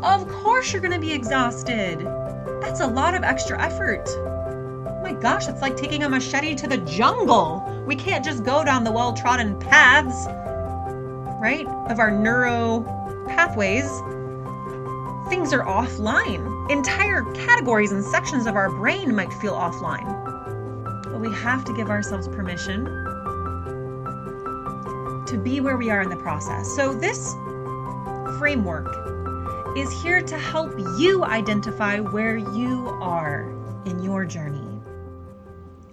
Of course you're going to be exhausted. That's a lot of extra effort. Oh my gosh, it's like taking a machete to the jungle. We can't just go down the well-trodden paths, right, of our neuro pathways. Things are offline. Entire categories and sections of our brain might feel offline. But we have to give ourselves permission to be where we are in the process. So this framework is here to help you identify where you are in your journey.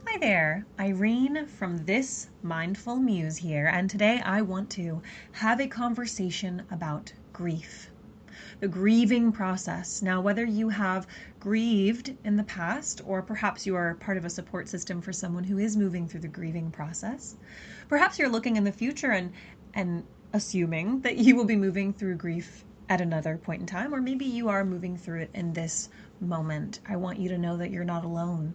Hi there, Irene from This Mindful Muse here, and today I want to have a conversation about grief. The grieving process. Now, whether you have grieved in the past, or perhaps you are part of a support system for someone who is moving through the grieving process, perhaps you're looking in the future and assuming that you will be moving through grief at another point in time, or maybe you are moving through it in this moment. I want you to know that you're not alone.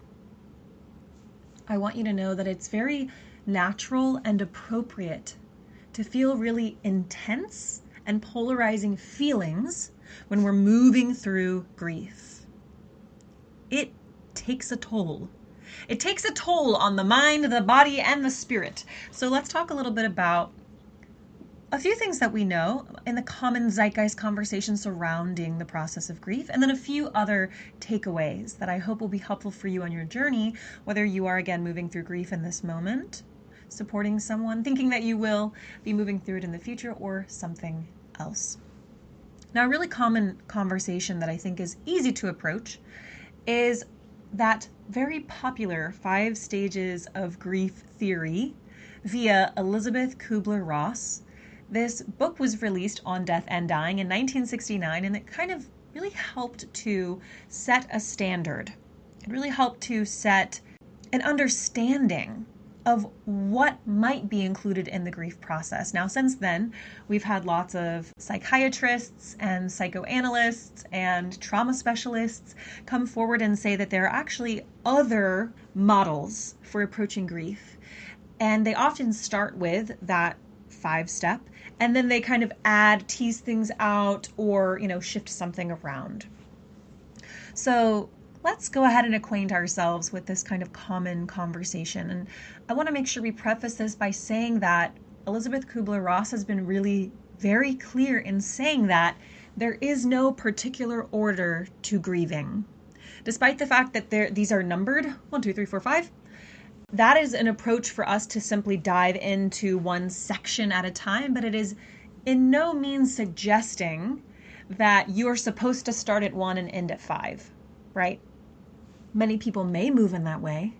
I want you to know that it's very natural and appropriate to feel really intense and polarizing feelings when we're moving through grief. It takes a toll. It takes a toll on the mind, the body, and the spirit. So let's talk a little bit about a few things that we know in the common zeitgeist conversation surrounding the process of grief, and then a few other takeaways that I hope will be helpful for you on your journey, whether you are, again, moving through grief in this moment, supporting someone, thinking that you will be moving through it in the future, or something else. Now, a really common conversation that I think is easy to approach is that very popular 5 stages of grief theory via Elizabeth Kubler-Ross. This book was released on death and dying in 1969, and it kind of really helped to set a standard. It really helped to set an understanding of what might be included in the grief process. Now, since then, we've had lots of psychiatrists and psychoanalysts and trauma specialists come forward and say that there are actually other models for approaching grief. And they often start with that 5-step, and then they kind of tease things out, or, shift something around. So let's go ahead and acquaint ourselves with this kind of common conversation. And I want to make sure we preface this by saying that Elizabeth Kubler-Ross has been really very clear in saying that there is no particular order to grieving. Despite the fact that these are numbered, 1, 2, 3, 4, 5, that is an approach for us to simply dive into one section at a time, but it is in no means suggesting that you are supposed to start at 1 and end at 5, right? Many people may move in that way,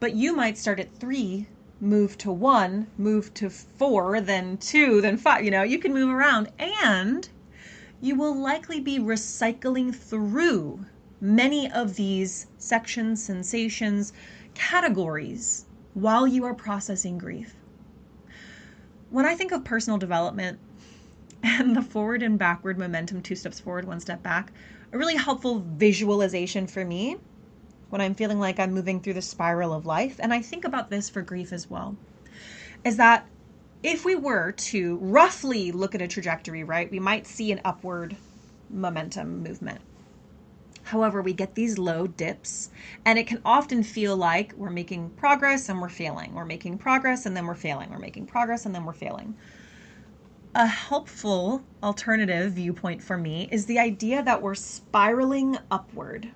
but you might start at 3, move to 1, move to 4, then 2, then 5. You can move around, and you will likely be recycling through many of these sections, sensations, categories while you are processing grief. When I think of personal development and the forward and backward momentum, 2 steps forward, 1 step back, a really helpful visualization for me when I'm feeling like I'm moving through the spiral of life, and I think about this for grief as well, is that if we were to roughly look at a trajectory, right, we might see an upward momentum movement. However, we get these low dips, and it can often feel like we're making progress and we're failing. We're making progress and then we're failing. We're making progress and then we're failing. A helpful alternative viewpoint for me is the idea that we're spiraling upward.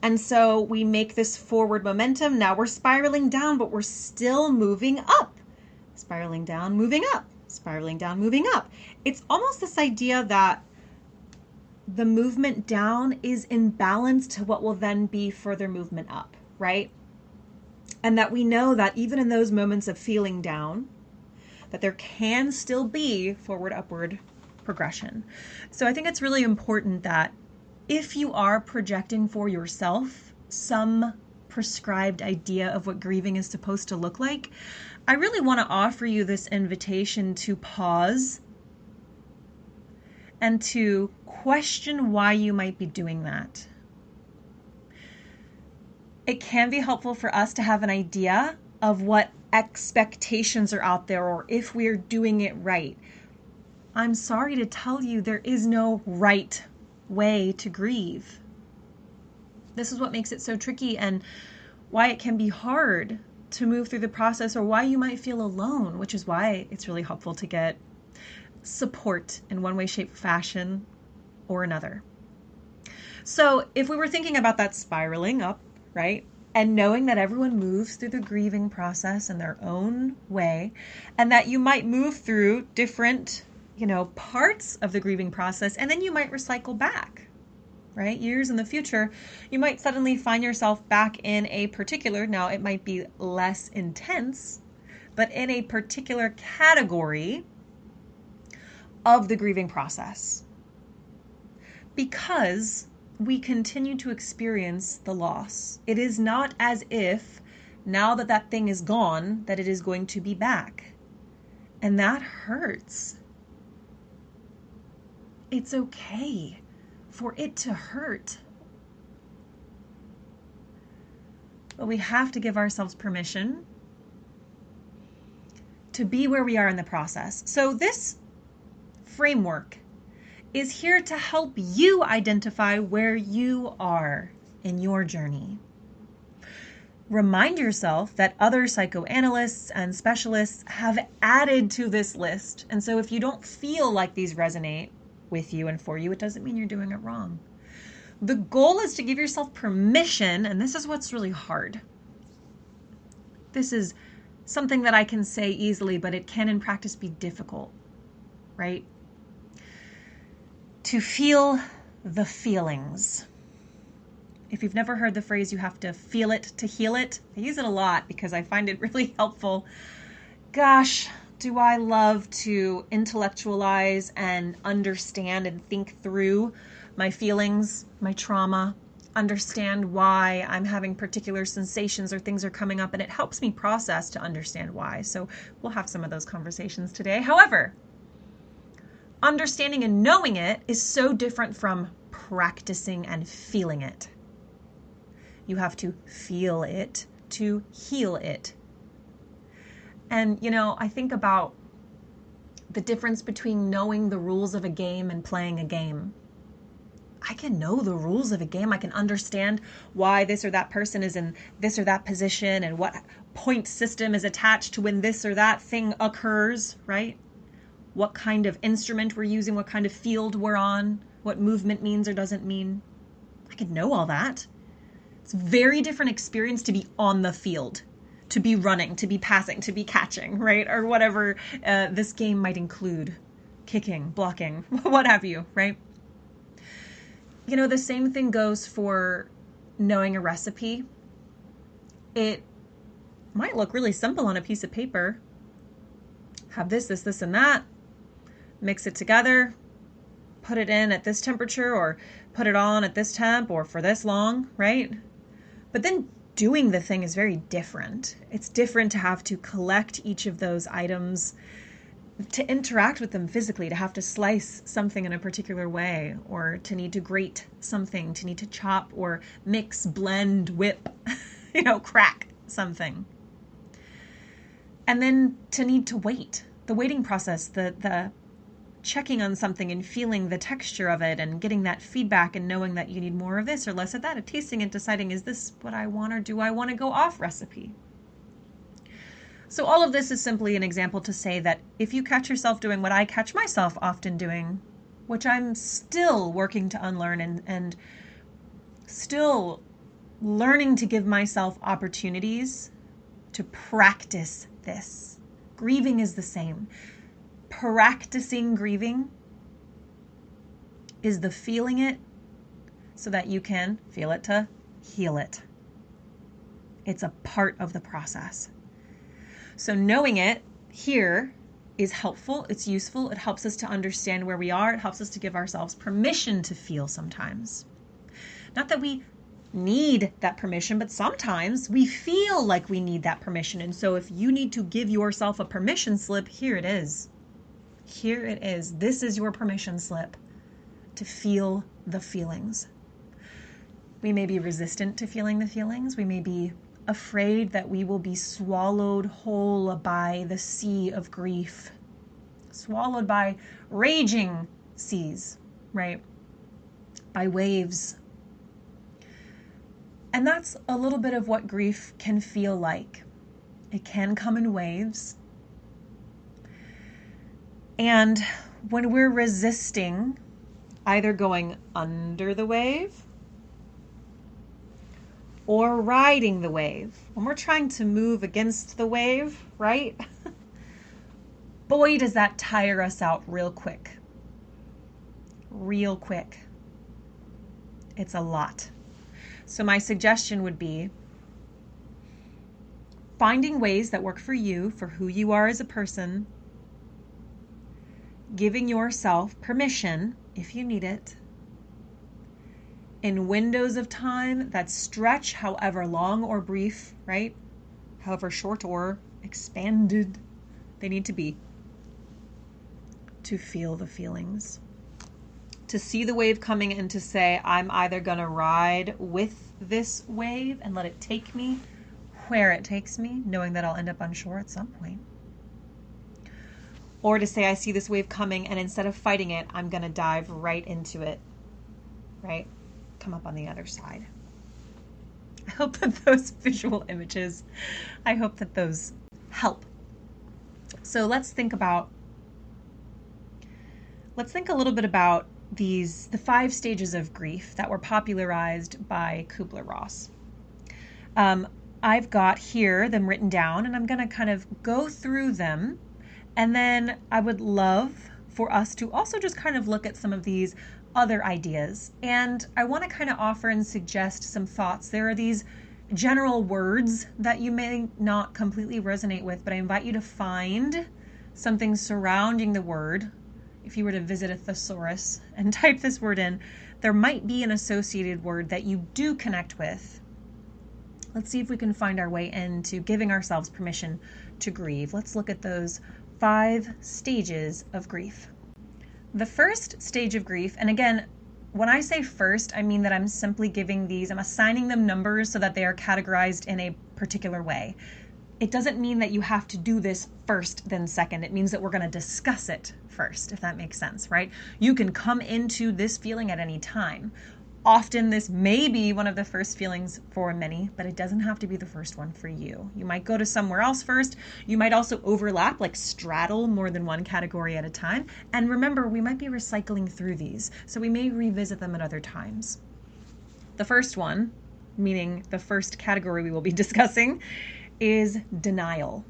And so we make this forward momentum. Now we're spiraling down, but we're still moving up. Spiraling down, moving up. Spiraling down, moving up. It's almost this idea that the movement down is in balance to what will then be further movement up, right? And that we know that even in those moments of feeling down, that there can still be forward, upward progression. So I think it's really important that if you are projecting for yourself some prescribed idea of what grieving is supposed to look like, I really want to offer you this invitation to pause and to question why you might be doing that. It can be helpful for us to have an idea of what expectations are out there, or if we're doing it right. I'm sorry to tell you there is no right way to grieve. This is what makes it so tricky and why it can be hard to move through the process, or why you might feel alone, which is why it's really helpful to get support in one way, shape, fashion or another. So if we were thinking about that spiraling up, right? And knowing that everyone moves through the grieving process in their own way, and that you might move through different, parts of the grieving process, and then you might recycle back, right? Years in the future, you might suddenly find yourself back in a particular, now it might be less intense, but in a particular category of the grieving process. Because we continue to experience the loss. It is not as if now that that thing is gone, that it is going to be back. And that hurts. It's okay for it to hurt. But we have to give ourselves permission to be where we are in the process. So this framework is here to help you identify where you are in your journey. Remind yourself that other psychoanalysts and specialists have added to this list. And so if you don't feel like these resonate with you and for you, it doesn't mean you're doing it wrong. The goal is to give yourself permission, and this is what's really hard. This is something that I can say easily, but it can in practice be difficult, right? To feel the feelings. If you've never heard the phrase, you have to feel it to heal it, I use it a lot because I find it really helpful. Gosh, do I love to intellectualize and understand and think through my feelings, my trauma, understand why I'm having particular sensations or things are coming up, and it helps me process to understand why. So we'll have some of those conversations today. However, understanding and knowing it is so different from practicing and feeling it. You have to feel it to heal it. And, I think about the difference between knowing the rules of a game and playing a game. I can know the rules of a game. I can understand why this or that person is in this or that position and what point system is attached to when this or that thing occurs, right? What kind of instrument we're using, what kind of field we're on, what movement means or doesn't mean. I can know all that. It's a very different experience to be on the field, to be running, to be passing, to be catching, right? Or whatever this game might include. Kicking, blocking, what have you, right? The same thing goes for knowing a recipe. It might look really simple on a piece of paper. Have this, and that. Mix it together, put it in at this temperature, or put it on at this temp, or for this long, right? But then doing the thing is very different. It's different to have to collect each of those items, to interact with them physically, to have to slice something in a particular way, or to need to grate something, to need to chop or mix, blend, whip, crack something. And then to need to wait, the waiting process, the checking on something and feeling the texture of it and getting that feedback and knowing that you need more of this or less of that, and tasting and deciding, is this what I want or do I want to go off recipe? So all of this is simply an example to say that if you catch yourself doing what I catch myself often doing, which I'm still working to unlearn and still learning to give myself opportunities to practice this. Grieving is the same. Practicing grieving is the feeling it so that you can feel it to heal it. It's a part of the process. So knowing it here is helpful, it's useful, it helps us to understand where we are, it helps us to give ourselves permission to feel sometimes. Not that we need that permission, but sometimes we feel like we need that permission. And so if you need to give yourself a permission slip, here it is. Here it is. This is your permission slip to feel the feelings. We may be resistant to feeling the feelings. We may be afraid that we will be swallowed whole by the sea of grief. swallowed by raging seas, right? By waves. And that's a little bit of what grief can feel like. It can come in waves. And when we're resisting either going under the wave or riding the wave, when we're trying to move against the wave, right? Boy, does that tire us out real quick. Real quick. It's a lot. So my suggestion would be finding ways that work for you, for who you are as a person, giving yourself permission, if you need it, in windows of time that stretch however long or brief, right? However short or expanded they need to be, to feel the feelings. To see the wave coming and to say, I'm either going to ride with this wave and let it take me where it takes me, knowing that I'll end up on shore at some point. Or to say, I see this wave coming and instead of fighting it, I'm going to dive right into it, right? Come up on the other side. I hope that those visual images, I hope that those help. So let's think a little bit about the 5 stages of grief that were popularized by Kubler-Ross. I've got here them written down, and I'm going to kind of go through them, and then I would love for us to also just kind of look at some of these other ideas. And I want to kind of offer and suggest some thoughts. There are these general words that you may not completely resonate with, but I invite you to find something surrounding the word. If you were to visit a thesaurus and type this word in, there might be an associated word that you do connect with. Let's see if we can find our way into giving ourselves permission to grieve. Let's look at those 5 stages of grief. The first stage of grief, and again, when I say first, I mean that I'm simply I'm assigning them numbers so that they are categorized in a particular way. It doesn't mean that you have to do this first, then second. It means that we're going to discuss it first, if that makes sense, right? You can come into this feeling at any time. Often this may be one of the first feelings for many, but it doesn't have to be the first one for you. You might go to somewhere else first. You might also overlap, like straddle more than one category at a time. And remember, we might be recycling through these, so we may revisit them at other times. The first one, meaning the first category we will be discussing, is denial.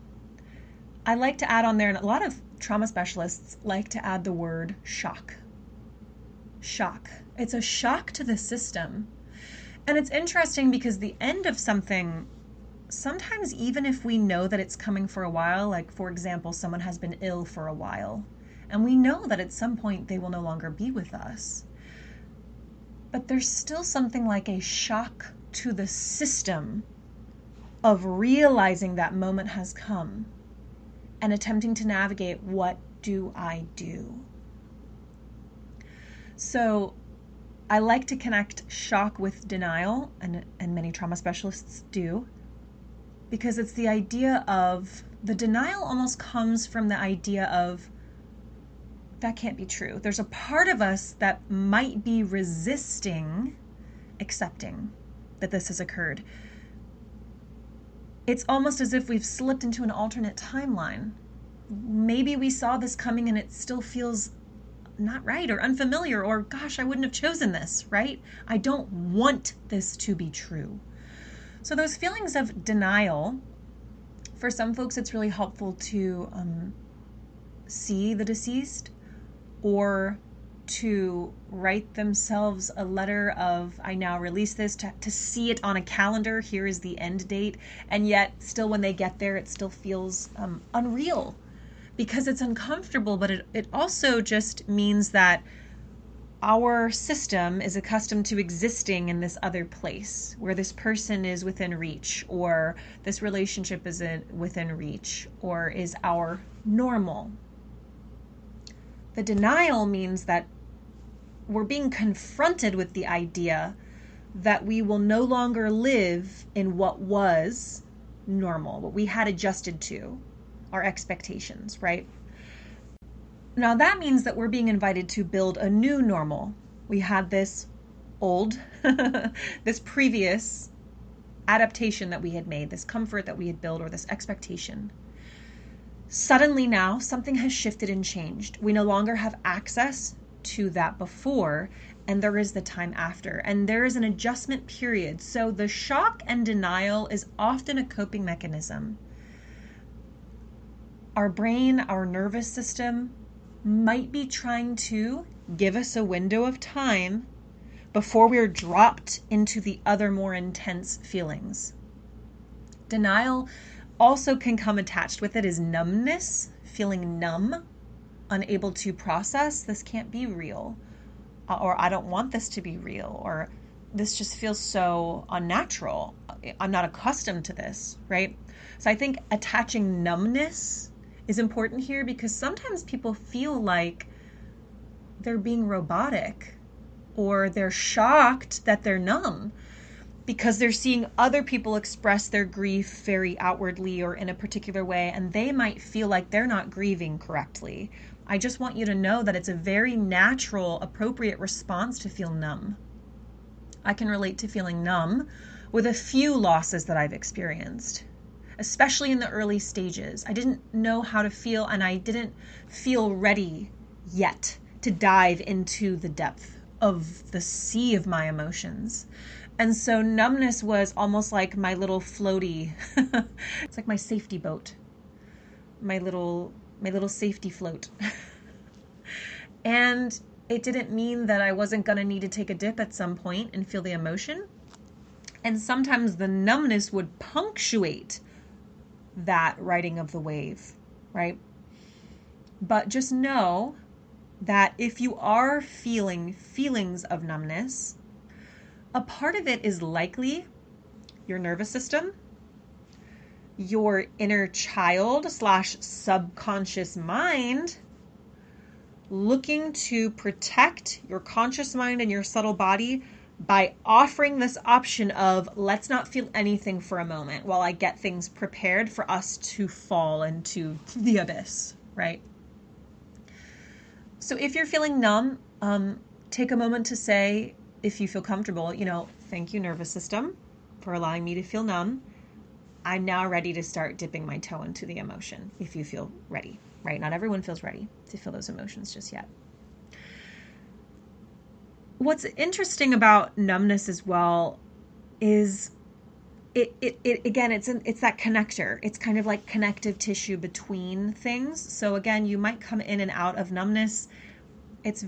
I like to add on there, and a lot of trauma specialists like to add the word shock. Shock. It's a shock to the system. And it's interesting because the end of something, sometimes even if we know that it's coming for a while, like for example, someone has been ill for a while, and we know that at some point they will no longer be with us, but there's still something like a shock to the system of realizing that moment has come and attempting to navigate, what do I do? So I like to connect shock with denial, and many trauma specialists do, because it's the idea of, the denial almost comes from the idea of, that can't be true. There's a part of us that might be resisting accepting that this has occurred. It's almost as if we've slipped into an alternate timeline. Maybe we saw this coming and it still feels not right or unfamiliar, or gosh, I wouldn't have chosen this, right? I don't want this to be true. So those feelings of denial, for some folks, it's really helpful to see the deceased, or to write themselves a letter of, I now release this, to see it on a calendar. Here is the end date. And yet still when they get there, it still feels unreal because it's uncomfortable, but it also just means that our system is accustomed to existing in this other place where this person is within reach, or this relationship is within reach, or is our normal. The denial means that we're being confronted with the idea that we will no longer live in what was normal, what we had adjusted to, our expectations, right? Now that means that we're being invited to build a new normal. We had this old, this previous adaptation that we had made, this comfort that we had built, or this expectation. Suddenly now something has shifted and changed. We no longer have access to that before, and there is the time after, and there is an adjustment period. So the shock and denial is often a coping mechanism. Our brain, our nervous system might be trying to give us a window of time before we're dropped into the other more intense feelings. Denial also can come attached with it as numbness, feeling numb, unable to process, this can't be real, or I don't want this to be real, or this just feels so unnatural. I'm not accustomed to this, right? So I think attaching numbness is important here, because sometimes people feel like they're being robotic, or they're shocked that they're numb because they're seeing other people express their grief very outwardly or in a particular way, and they might feel like they're not grieving correctly. I just want you to know that it's a very natural, appropriate response to feel numb. I can relate to feeling numb with a few losses that I've experienced, especially in the early stages. I didn't know how to feel, and I didn't feel ready yet to dive into the depth of the sea of my emotions. And so numbness was almost like my little floaty. It's like my safety boat, my little safety float. And it didn't mean that I wasn't going to need to take a dip at some point and feel the emotion. And sometimes the numbness would punctuate that riding of the wave, right? But just know that if you are feeling feelings of numbness, a part of it is likely your nervous system, your inner child / subconscious mind looking to protect your conscious mind and your subtle body by offering this option of, let's not feel anything for a moment while I get things prepared for us to fall into the abyss, right? So if you're feeling numb, take a moment to say, if you feel comfortable, thank you, nervous system, for allowing me to feel numb. I'm now ready to start dipping my toe into the emotion, if you feel ready, right? Not everyone feels ready to feel those emotions just yet. What's interesting about numbness as well is it again, it's that connector. It's kind of like connective tissue between things. So again, you might come in and out of numbness. It's a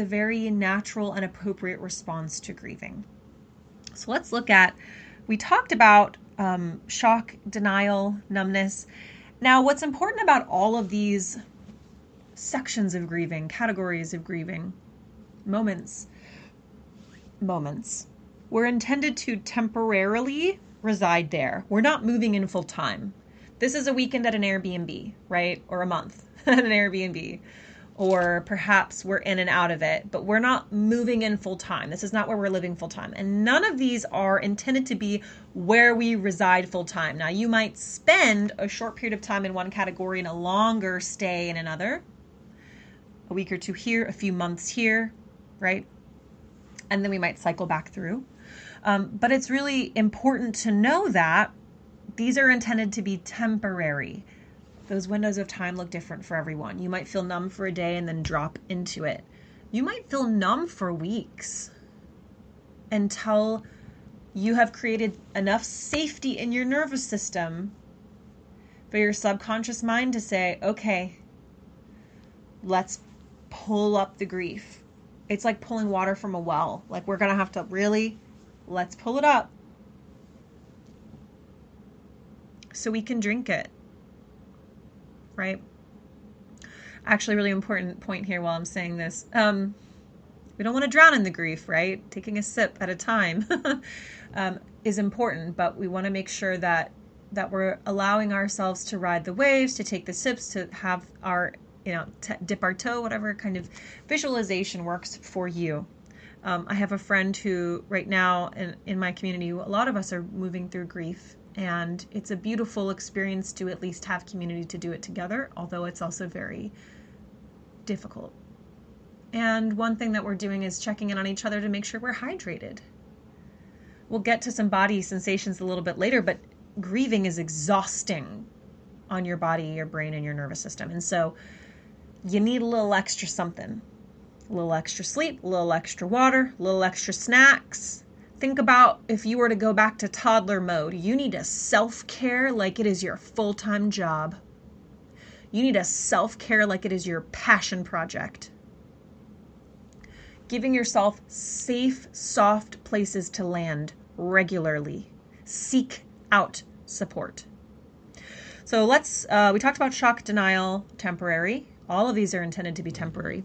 very natural and appropriate response to grieving. So let's look at, we talked about shock, denial, numbness. Now, what's important about all of these sections of grieving, categories of grieving, moments, we're intended to temporarily reside there. We're not moving in full time. This is a weekend at an Airbnb, right? Or a month at an Airbnb. Or perhaps we're in and out of it, but we're not moving in full time. This is not where we're living full time. And none of these are intended to be where we reside full time. Now, you might spend a short period of time in one category and a longer stay in another. A week or two here, a few months here, right? And then we might cycle back through. But it's really important to know that these are intended to be temporary. Those windows of time look different for everyone. You might feel numb for a day and then drop into it. You might feel numb for weeks until you have created enough safety in your nervous system for your subconscious mind to say, okay, let's pull up the grief. It's like pulling water from a well. Like, we're going to have to let's pull it up so we can drink it. Right? Actually, really important point here while I'm saying this. We don't want to drown in the grief, right? Taking a sip at a time is important, but we want to make sure that we're allowing ourselves to ride the waves, to take the sips, to have our, dip our toe, whatever kind of visualization works for you. I have a friend who right now in my community, a lot of us are moving through grief. And it's a beautiful experience to at least have community to do it together, although it's also very difficult. And one thing that we're doing is checking in on each other to make sure we're hydrated. We'll get to some body sensations a little bit later, but grieving is exhausting on your body, your brain, and your nervous system. And so you need a little extra something. A little extra sleep, a little extra water, a little extra snacks. Think about if you were to go back to toddler mode. You need a self-care like it is your full-time job. You need a self-care like it is your passion project. Giving yourself safe, soft places to land regularly. Seek out support. So we talked about shock, denial, temporary. All of these are intended to be temporary.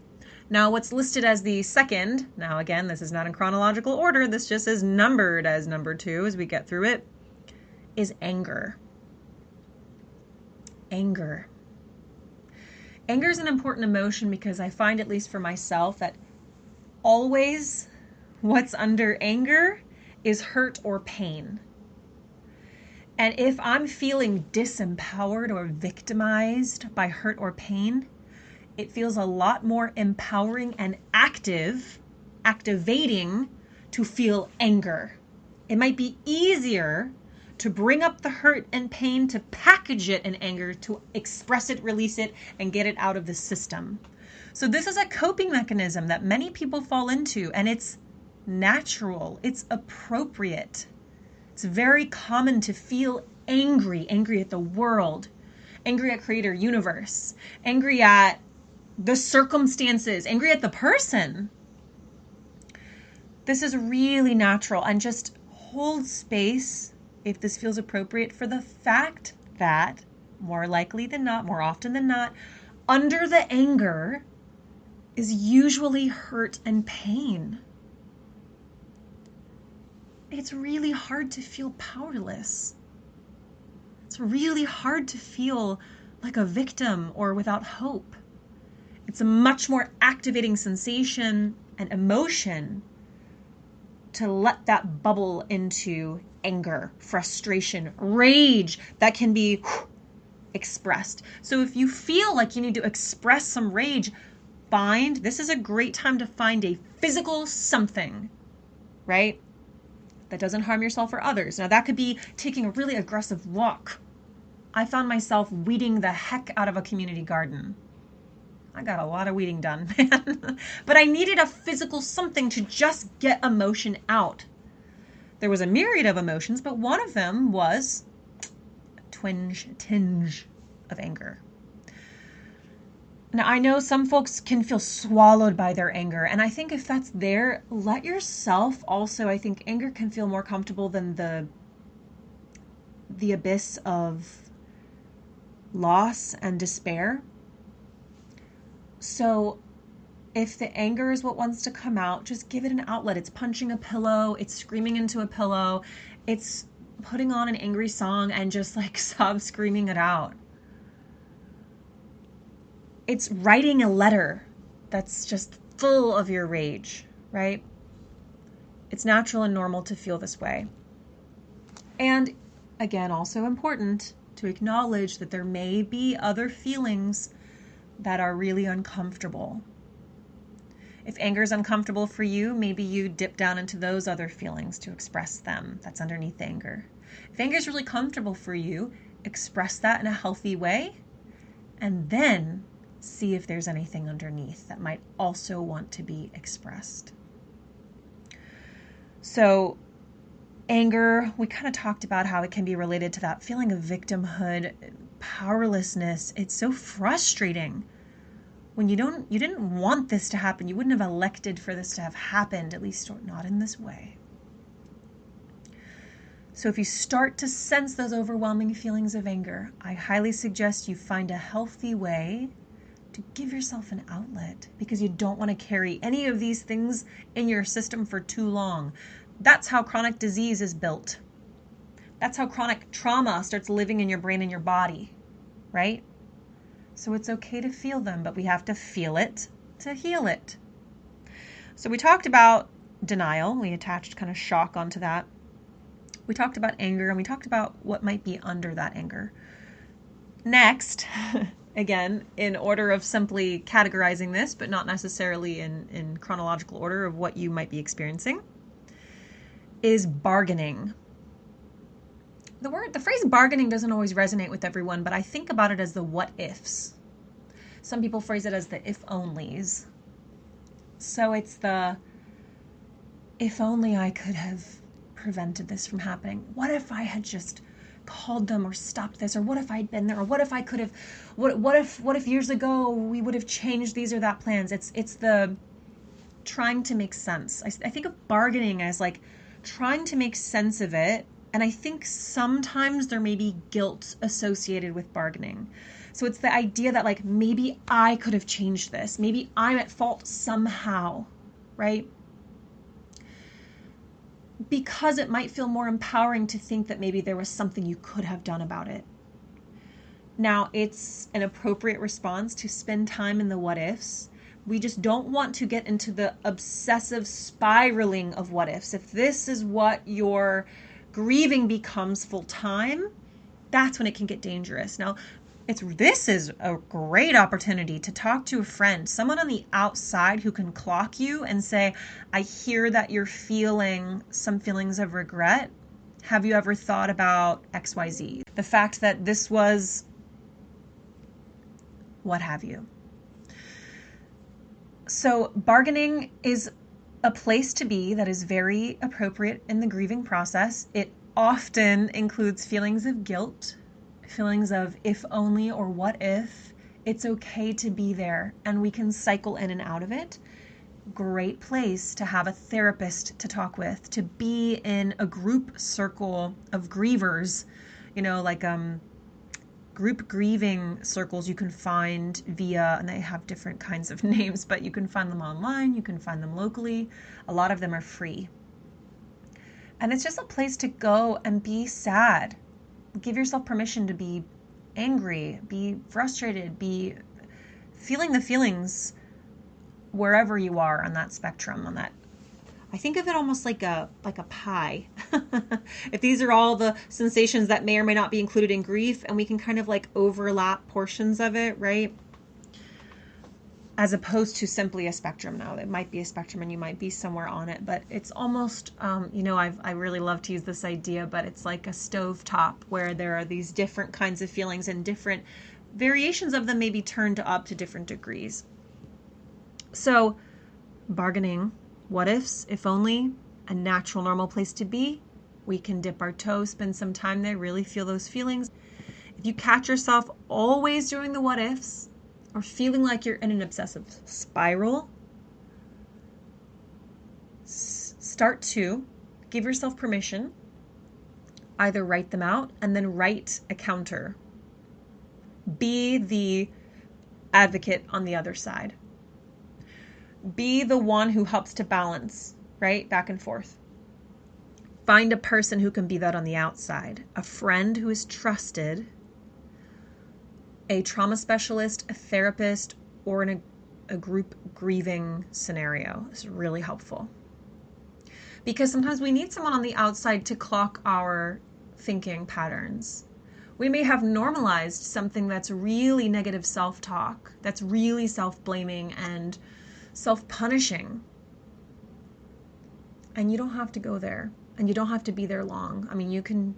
Now, what's listed as the second, now again, this is not in chronological order, this just is numbered as number 2 as we get through it, is anger. Anger. Anger is an important emotion because I find, at least for myself, that always what's under anger is hurt or pain. And if I'm feeling disempowered or victimized by hurt or pain, it feels a lot more empowering and activating to feel anger. It might be easier to bring up the hurt and pain, to package it in anger, to express it, release it, and get it out of the system. So this is a coping mechanism that many people fall into, and it's natural, it's appropriate. It's very common to feel angry at the world, angry at creator universe, angry at the circumstances, angry at the person. This is really natural, and just hold space, if this feels appropriate, for the fact that more likely than not, more often than not, under the anger is usually hurt and pain. It's really hard to feel powerless. It's really hard to feel like a victim or without hope. It's a much more activating sensation and emotion to let that bubble into anger, frustration, rage that can be expressed. So if you feel like you need to express some rage, this is a great time to find a physical something, right? That doesn't harm yourself or others. Now that could be taking a really aggressive walk. I found myself weeding the heck out of a community garden. I got a lot of weeding done, man. But I needed a physical something to just get emotion out. There was a myriad of emotions, but one of them was a tinge of anger. Now, I know some folks can feel swallowed by their anger, and I think if that's there, let yourself also, I think anger can feel more comfortable than the abyss of loss and despair. So if the anger is what wants to come out, just give it an outlet. It's punching a pillow, it's screaming into a pillow, it's putting on an angry song and just like sob screaming it out. It's writing a letter that's just full of your rage, right? It's natural and normal to feel this way. And again, also important to acknowledge that there may be other feelings that are really uncomfortable. If anger is uncomfortable for you, maybe you dip down into those other feelings to express them. That's underneath anger. If anger is really comfortable for you, express that in a healthy way, and then see if there's anything underneath that might also want to be expressed. So anger, we kind of talked about how it can be related to that feeling of victimhood, powerlessness. It's so frustrating when you didn't want this to happen. You wouldn't have elected for this to have happened, at least not in this way. So if you start to sense those overwhelming feelings of anger, I highly suggest you find a healthy way to give yourself an outlet, because you don't want to carry any of these things in your system for too long. That's how chronic disease is built. That's how chronic trauma starts living in your brain and your body, right? So it's okay to feel them, but we have to feel it to heal it. So we talked about denial. We attached kind of shock onto that. We talked about anger, and we talked about what might be under that anger. Next, again, in order of simply categorizing this, but not necessarily in chronological order of what you might be experiencing, is bargaining. The phrase bargaining doesn't always resonate with everyone, but I think about it as the what ifs. Some people phrase it as the if onlys. So it's the, if only I could have prevented this from happening. What if I had just called them or stopped this? Or what if I'd been there? Or what if I could have, what if years ago we would have changed these or that plans? It's the trying to make sense. I think of bargaining as like trying to make sense of it. And I think sometimes there may be guilt associated with bargaining. So it's the idea that like, maybe I could have changed this. Maybe I'm at fault somehow, right? Because it might feel more empowering to think that maybe there was something you could have done about it. Now, it's an appropriate response to spend time in the what ifs. We just don't want to get into the obsessive spiraling of what ifs. If this is what your grieving becomes full time, that's when it can get dangerous. Now, this is a great opportunity to talk to a friend, someone on the outside who can clock you and say, I hear that you're feeling some feelings of regret. Have you ever thought about XYZ? The fact that this was what have you. So bargaining is a place to be that is very appropriate in the grieving process. It often includes feelings of guilt, feelings of if only or what if. It's okay to be there, and we can cycle in and out of it. Great place to have a therapist to talk with, to be in a group circle of grievers, like group grieving circles you can find via, and they have different kinds of names, but you can find them online, you can find them locally. A lot of them are free. And it's just a place to go and be sad. Give yourself permission to be angry, be frustrated, be feeling the feelings wherever you are on that spectrum, on that. I think of it almost like a pie. If these are all the sensations that may or may not be included in grief, and we can kind of like overlap portions of it, right? As opposed to simply a spectrum. Now, it might be a spectrum and you might be somewhere on it, but it's almost, I really love to use this idea, but it's like a stovetop where there are these different kinds of feelings and different variations of them may be turned up to different degrees. So bargaining, what ifs, if only, a natural, normal place to be. We can dip our toe, spend some time there, really feel those feelings. If you catch yourself always doing the what ifs or feeling like you're in an obsessive spiral, start to give yourself permission. Either write them out and then write a counter. Be the advocate on the other side. Be the one who helps to balance, right? Back and forth. Find a person who can be that on the outside. A friend who is trusted, a trauma specialist, a therapist, or in a group grieving scenario. This is really helpful. Because sometimes we need someone on the outside to clock our thinking patterns. We may have normalized something that's really negative self-talk, that's really self-blaming and self-punishing. And you don't have to go there, and you don't have to be there long. I mean, you can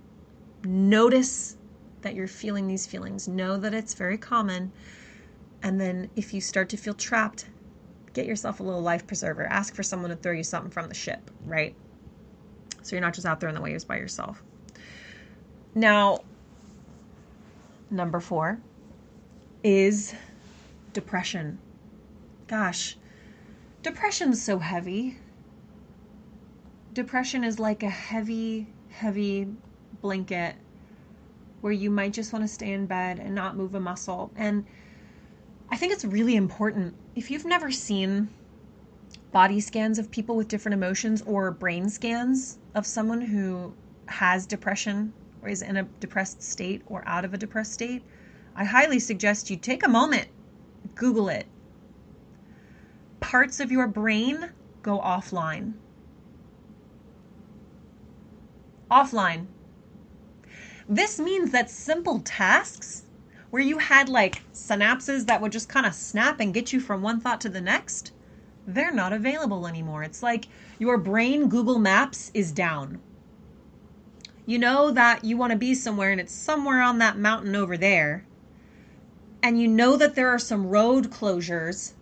notice that you're feeling these feelings, know that it's very common, and then if you start to feel trapped, get yourself a little life preserver. Ask for someone to throw you something from the ship, right? So you're not just out there in the waves by yourself. Now, number 4 is depression. Gosh, depression's so heavy. Depression is like a heavy, heavy blanket where you might just want to stay in bed and not move a muscle. And I think it's really important. If you've never seen body scans of people with different emotions or brain scans of someone who has depression or is in a depressed state or out of a depressed state, I highly suggest you take a moment, Google it. Parts of your brain go offline. Offline. This means that simple tasks where you had like synapses that would just kind of snap and get you from one thought to the next, they're not available anymore. It's like your brain Google Maps is down. You know that you want to be somewhere and it's somewhere on that mountain over there. And you know that there are some road closures,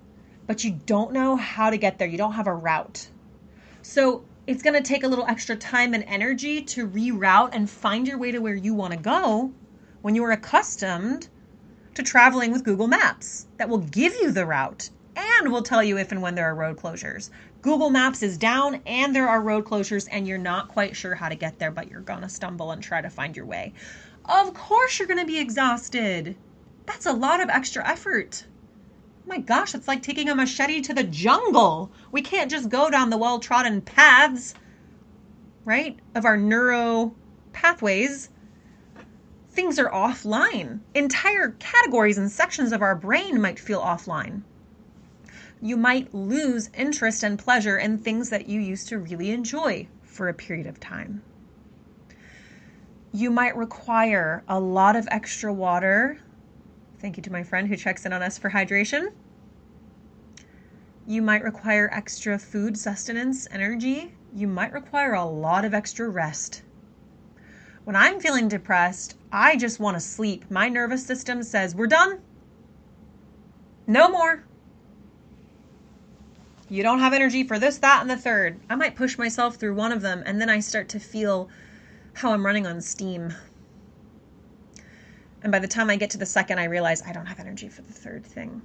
but you don't know how to get there. You don't have a route. So it's going to take a little extra time and energy to reroute and find your way to where you want to go when you are accustomed to traveling with Google Maps that will give you the route and will tell you if and when there are road closures. Google Maps is down and there are road closures and you're not quite sure how to get there, but you're going to stumble and try to find your way. Of course you're going to be exhausted. That's a lot of extra effort. Oh my gosh, it's like taking a machete to the jungle. We can't just go down the well-trodden paths, right, of our neuro pathways. Things are offline. Entire categories and sections of our brain might feel offline. You might lose interest and pleasure in things that you used to really enjoy for a period of time. You might require a lot of extra water. Thank you to my friend who checks in on us for hydration. You might require extra food sustenance, energy. You might require a lot of extra rest. When I'm feeling depressed, I just want to sleep. My nervous system says, we're done. No more. You don't have energy for this, that, and the third. I might push myself through one of them, and then I start to feel how I'm running on steam. And by the time I get to the second, I realize I don't have energy for the third thing.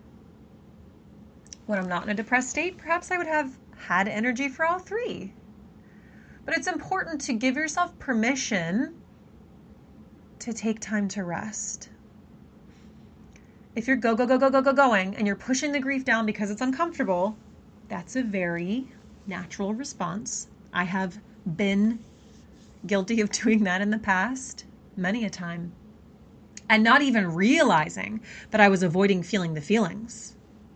When I'm not in a depressed state, perhaps I would have had energy for all three. But it's important to give yourself permission to take time to rest. If you're going and you're pushing the grief down because it's uncomfortable, that's a very natural response. I have been guilty of doing that in the past, many a time. And not even realizing that I was avoiding feeling the feelings.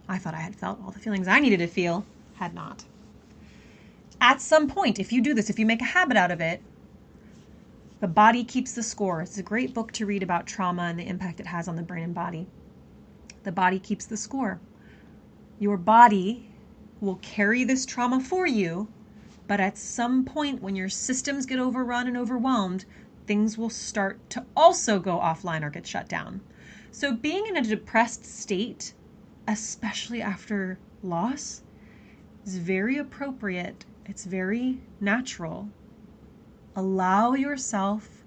I thought I had felt all the feelings I needed to feel, had not. At some point, if you do this, if you make a habit out of it, the body keeps the score. It's a great book to read about trauma and the impact it has on the brain and body. The body keeps the score. Your body will carry this trauma for you, but at some point when your systems get overrun and overwhelmed, things will start to also go offline or get shut down. So being in a depressed state, especially after loss, is very appropriate. It's very natural. Allow yourself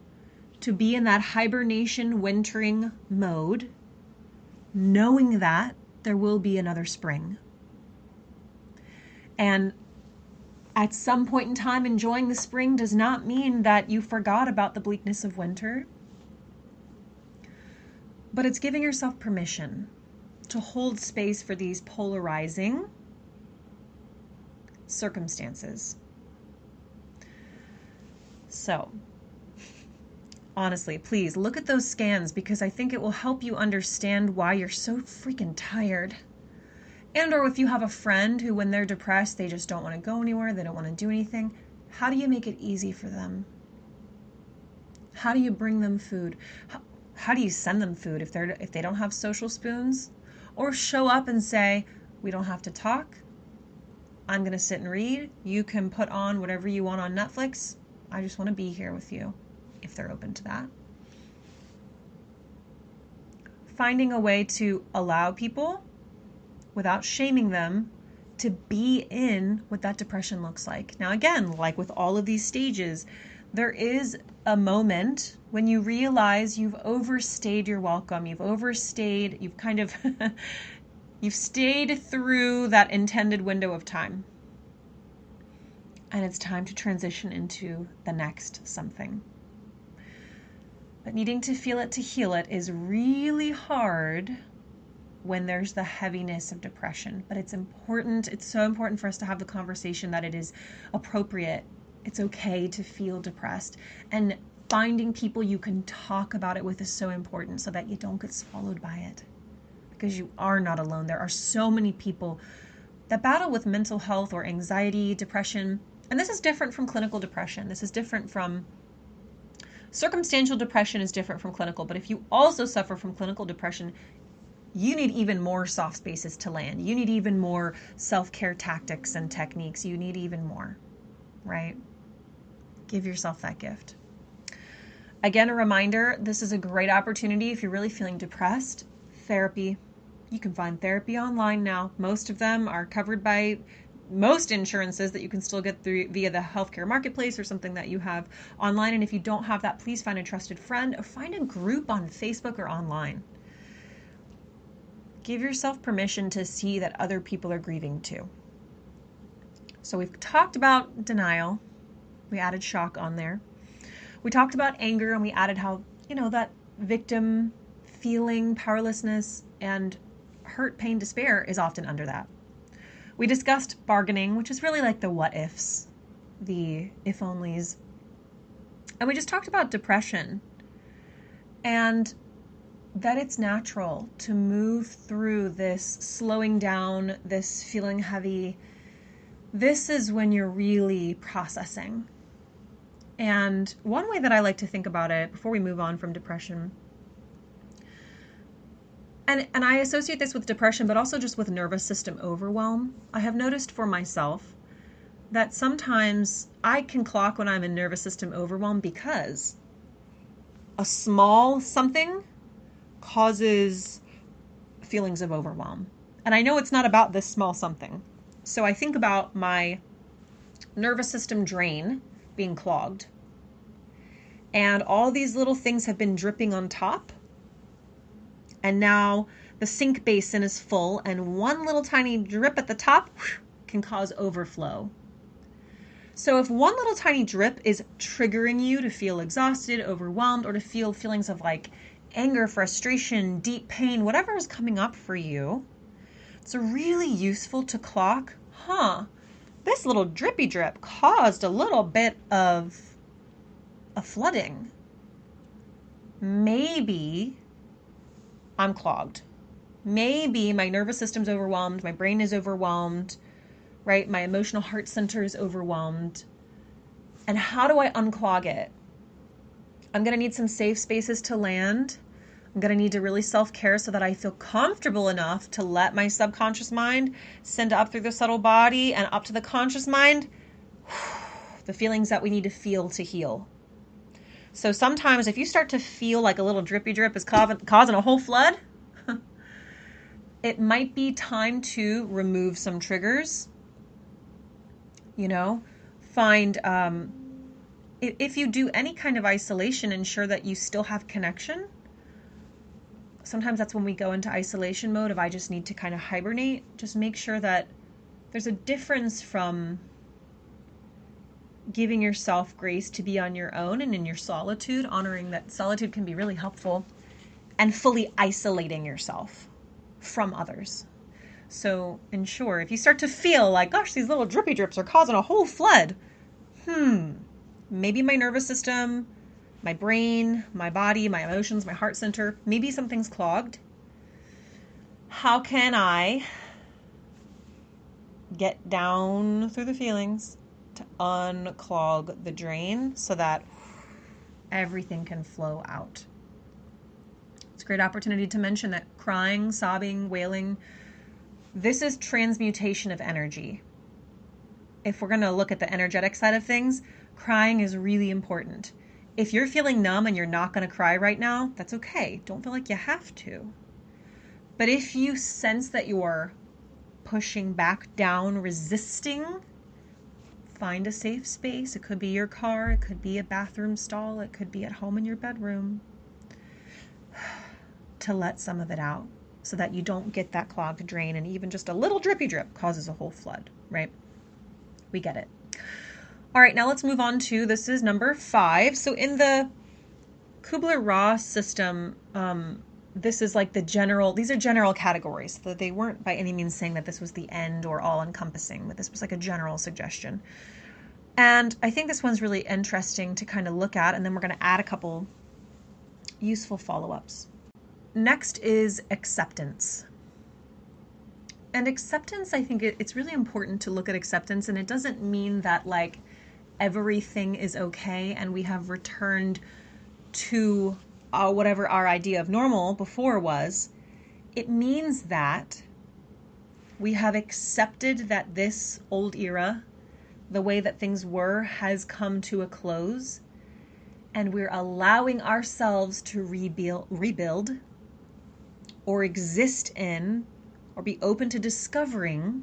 to be in that hibernation, wintering mode, knowing that there will be another spring. And at some point in time, enjoying the spring does not mean that you forgot about the bleakness of winter, but it's giving yourself permission to hold space for these polarizing circumstances. So, honestly, please look at those scans because I think it will help you understand why you're so freaking tired. And or if you have a friend who, when they're depressed, they just don't want to go anywhere, they don't want to do anything, how do you make it easy for them? How do you bring them food? How do you send them food if they don't have social spoons? Or show up and say, we don't have to talk. I'm going to sit and read. You can put on whatever you want on Netflix. I just want to be here with you, if they're open to that. Finding a way to allow people, without shaming them, to be in what that depression looks like. Now, again, like with all of these stages, there is a moment when you realize you've overstayed your welcome. You've kind of, you've stayed through that intended window of time. And it's time to transition into the next something. But needing to feel it to heal it is really hard when there's the heaviness of depression. But it's so important for us to have the conversation that it is appropriate. It's okay to feel depressed. And finding people you can talk about it with is so important so that you don't get swallowed by it. Because you are not alone. There are so many people that battle with mental health or anxiety, depression. And this is different from clinical depression. This is different from Circumstantial depression is different from clinical, but if you also suffer from clinical depression, you need even more soft spaces to land. You need even more self-care tactics and techniques. You need even more, right? Give yourself that gift. Again, a reminder, this is a great opportunity if you're really feeling depressed. Therapy. You can find therapy online now. Most of them are covered by most insurances that you can still get through via the healthcare marketplace or something that you have online. And if you don't have that, please find a trusted friend or find a group on Facebook or online. Give yourself permission to see that other people are grieving too. So we've talked about denial. We added shock on there. We talked about anger and we added how, that victim feeling, powerlessness, and hurt, pain, despair is often under that. We discussed bargaining, which is really like the what ifs, the if onlys. And we just talked about depression and that it's natural to move through this slowing down, this feeling heavy. This is when you're really processing. And one way that I like to think about it before we move on from depression, and I associate this with depression, but also just with nervous system overwhelm. I have noticed for myself that sometimes I can clock when I'm in nervous system overwhelm because a small something causes feelings of overwhelm. And I know it's not about this small something. So I think about my nervous system drain being clogged. And all these little things have been dripping on top. And now the sink basin is full and one little tiny drip at the top can cause overflow. So if one little tiny drip is triggering you to feel exhausted, overwhelmed, or to feel feelings of like anger, frustration, deep pain, whatever is coming up for you, it's really useful to clock, this little drippy drip caused a little bit of a flooding. Maybe I'm clogged. Maybe my nervous system's overwhelmed, my brain is overwhelmed, right? My emotional heart center is overwhelmed. And how do I unclog it? I'm going to need some safe spaces to land. I'm going to need to really self-care so that I feel comfortable enough to let my subconscious mind send up through the subtle body and up to the conscious mind the feelings that we need to feel to heal. So sometimes if you start to feel like a little drippy drip is causing a whole flood, it might be time to remove some triggers. Find, if you do any kind of isolation, ensure that you still have connection. Sometimes that's when we go into isolation mode of I just need to kind of hibernate. Just make sure that there's a difference from giving yourself grace to be on your own and in your solitude, honoring that solitude can be really helpful, and fully isolating yourself from others. So ensure if you start to feel like, gosh, these little drippy drips are causing a whole flood. Maybe my nervous system, my brain, my body, my emotions, my heart center, maybe something's clogged. How can I get down through the feelings to unclog the drain so that everything can flow out? It's a great opportunity to mention that crying, sobbing, wailing, this is transmutation of energy. If we're going to look at the energetic side of things, crying is really important. If you're feeling numb and you're not going to cry right now, that's okay. Don't feel like you have to. But if you sense that you're pushing back down, resisting, find a safe space. It could be your car, it could be a bathroom stall, it could be at home in your bedroom, to let some of it out so that you don't get that clogged drain, and even just a little drippy drip causes a whole flood, right? We get it. All right, now let's move on to, this is number 5. So in the Kubler-Ross system, this is like these are general categories. So they weren't by any means saying that this was the end or all encompassing, but this was like a general suggestion. And I think this one's really interesting to kind of look at, and then we're going to add a couple useful follow-ups. Next is acceptance. And acceptance, I think it's really important to look at acceptance, and it doesn't mean that like everything is okay and we have returned to whatever our idea of normal before was, it means that we have accepted that this old era, the way that things were, has come to a close, and we're allowing ourselves to rebuild or exist in or be open to discovering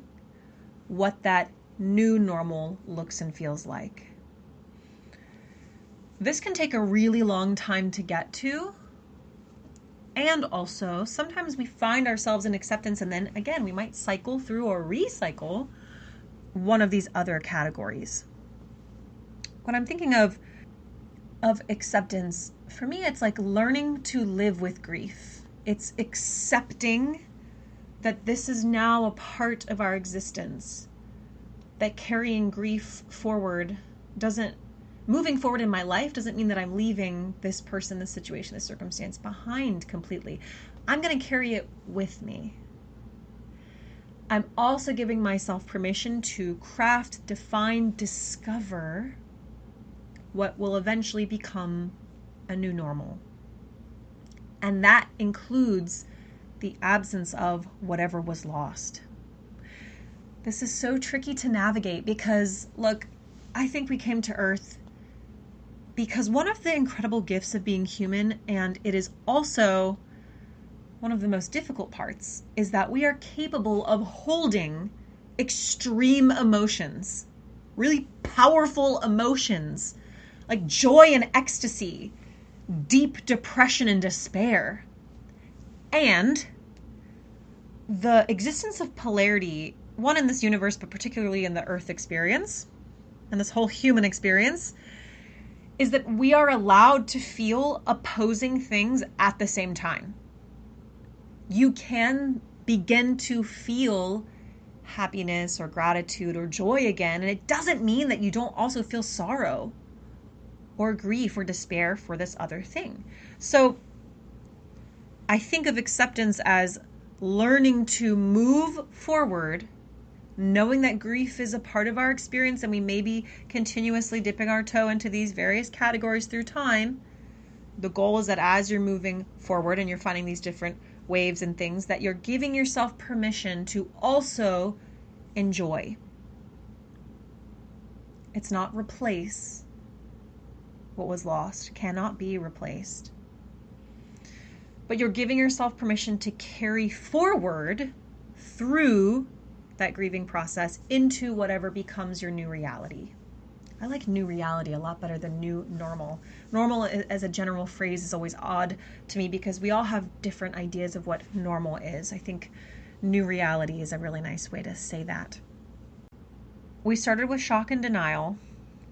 what that new normal looks and feels like. This can take a really long time to get to. And also, sometimes we find ourselves in acceptance, and then again, we might cycle through or recycle one of these other categories. When I'm thinking of acceptance, for me, it's like learning to live with grief. It's accepting that this is now a part of our existence, that carrying grief forward moving forward in my life doesn't mean that I'm leaving this person, this situation, this circumstance behind completely. I'm going to carry it with me. I'm also giving myself permission to craft, define, discover what will eventually become a new normal. And that includes the absence of whatever was lost. This is so tricky to navigate because, look, I think we came to Earth because one of the incredible gifts of being human, and it is also one of the most difficult parts, is that we are capable of holding extreme emotions, really powerful emotions, like joy and ecstasy, deep depression and despair. And the existence of polarity, one in this universe, but particularly in the Earth experience, and this whole human experience, is that we are allowed to feel opposing things at the same time. You can begin to feel happiness or gratitude or joy again, and it doesn't mean that you don't also feel sorrow or grief or despair for this other thing. So I think of acceptance as learning to move forward, knowing that grief is a part of our experience, and we may be continuously dipping our toe into these various categories through time. The goal is that as you're moving forward and you're finding these different waves and things, that you're giving yourself permission to also enjoy. It's not replace what was lost, cannot be replaced. But you're giving yourself permission to carry forward through that grieving process into whatever becomes your new reality. I like new reality a lot better than new normal. Normal as a general phrase is always odd to me because we all have different ideas of what normal is. I think new reality is a really nice way to say that. We started with shock and denial.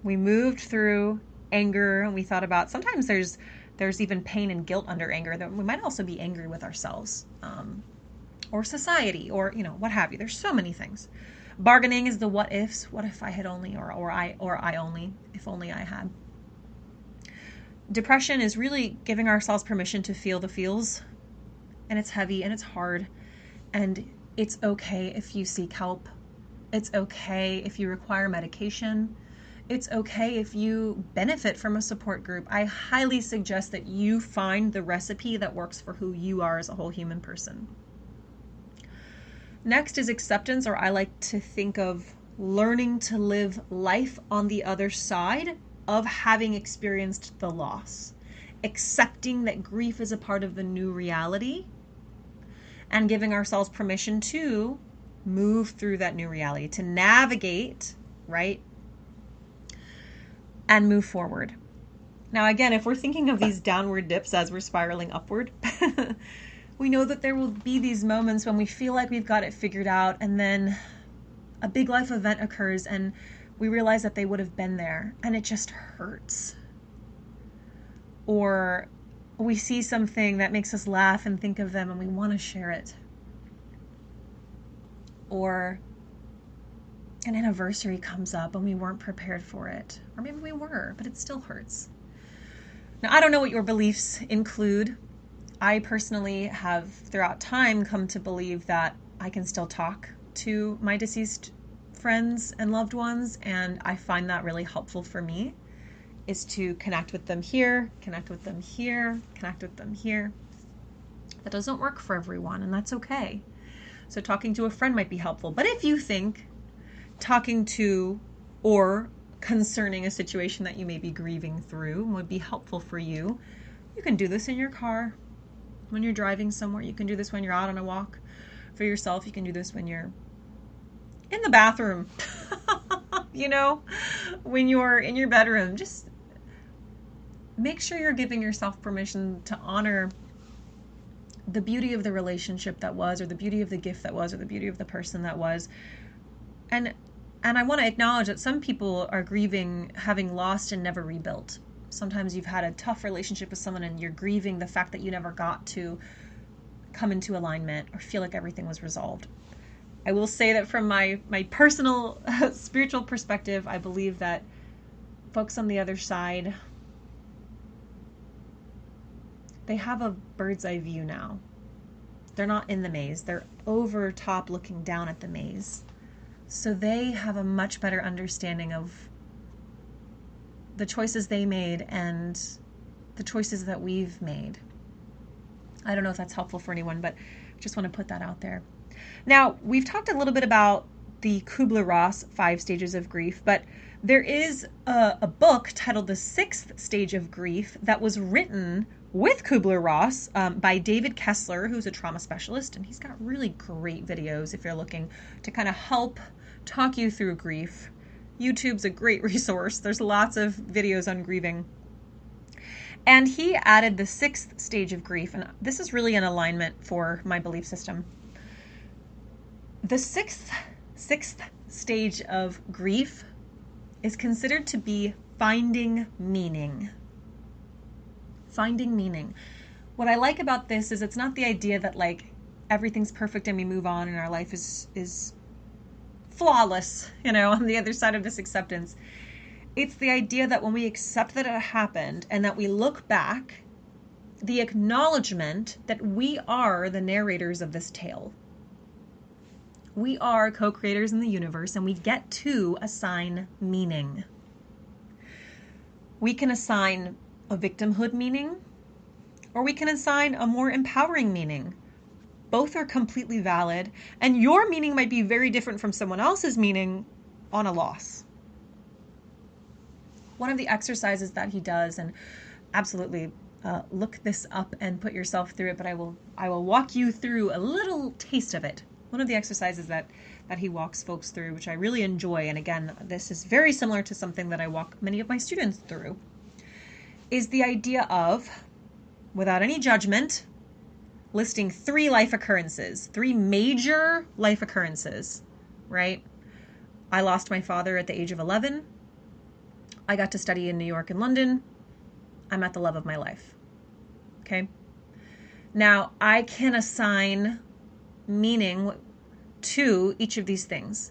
We moved through anger, and we thought about sometimes there's even pain and guilt under anger, that we might also be angry with ourselves. Or society, or what have you. There's so many things. Bargaining is the what ifs. What if I had only, or I only, if only I had. Depression is really giving ourselves permission to feel the feels, and it's heavy and it's hard, and it's okay if you seek help. It's okay if you require medication. It's okay if you benefit from a support group. I highly suggest that you find the recipe that works for who you are as a whole human person. Next is acceptance, or I like to think of learning to live life on the other side of having experienced the loss. Accepting that grief is a part of the new reality and giving ourselves permission to move through that new reality, to navigate, right? And move forward. Now, again, if we're thinking of these downward dips as we're spiraling upward, we know that there will be these moments when we feel like we've got it figured out, and then a big life event occurs and we realize that they would have been there and it just hurts. Or we see something that makes us laugh and think of them and we want to share it. Or an anniversary comes up and we weren't prepared for it. Or maybe we were, but it still hurts. Now, I don't know what your beliefs include. I personally have, throughout time, come to believe that I can still talk to my deceased friends and loved ones, and I find that really helpful for me is to connect with them here, connect with them here, connect with them here. That doesn't work for everyone, and that's okay. So talking to a friend might be helpful. But if you think talking to or concerning a situation that you may be grieving through would be helpful for you, you can do this in your car, when you're driving somewhere. You can do this when you're out on a walk for yourself. You can do this when you're in the bathroom, when you're in your bedroom. Just make sure you're giving yourself permission to honor the beauty of the relationship that was, or the beauty of the gift that was, or the beauty of the person that was. And I want to acknowledge that some people are grieving having lost and never rebuilt. Sometimes you've had a tough relationship with someone and you're grieving the fact that you never got to come into alignment or feel like everything was resolved. I will say that from my personal spiritual perspective, I believe that folks on the other side, they have a bird's eye view now. They're not in the maze. They're over top looking down at the maze. So they have a much better understanding of the choices they made and the choices that we've made. I don't know if that's helpful for anyone, but I just want to put that out there. Now, we've talked a little bit about the Kubler-Ross 5 stages of grief, but there is a book titled The Sixth Stage of Grief that was written with Kubler-Ross by David Kessler, who's a trauma specialist, and he's got really great videos if you're looking to kind of help talk you through grief. YouTube's a great resource. There's lots of videos on grieving. And he added the 6th stage of grief, and this is really an alignment for my belief system. The sixth stage of grief is considered to be finding meaning. Finding meaning. What I like about this is it's not the idea that like everything's perfect and we move on and our life is flawless, on the other side of this acceptance. It's the idea that when we accept that it happened and that we look back, the acknowledgement that we are the narrators of this tale. We are co-creators in the universe, and we get to assign meaning. We can assign a victimhood meaning, or we can assign a more empowering meaning. Both are completely valid, and your meaning might be very different from someone else's meaning on a loss. One of the exercises that he does, and absolutely look this up and put yourself through it, but I will walk you through a little taste of it. One of the exercises that he walks folks through, which I really enjoy, and again, this is very similar to something that I walk many of my students through, is the idea of, without any judgment, listing 3 life occurrences, 3 major life occurrences, right? I lost my father at the age of 11. I got to study in New York and London. I met the love of my life. Okay? Now, I can assign meaning to each of these things.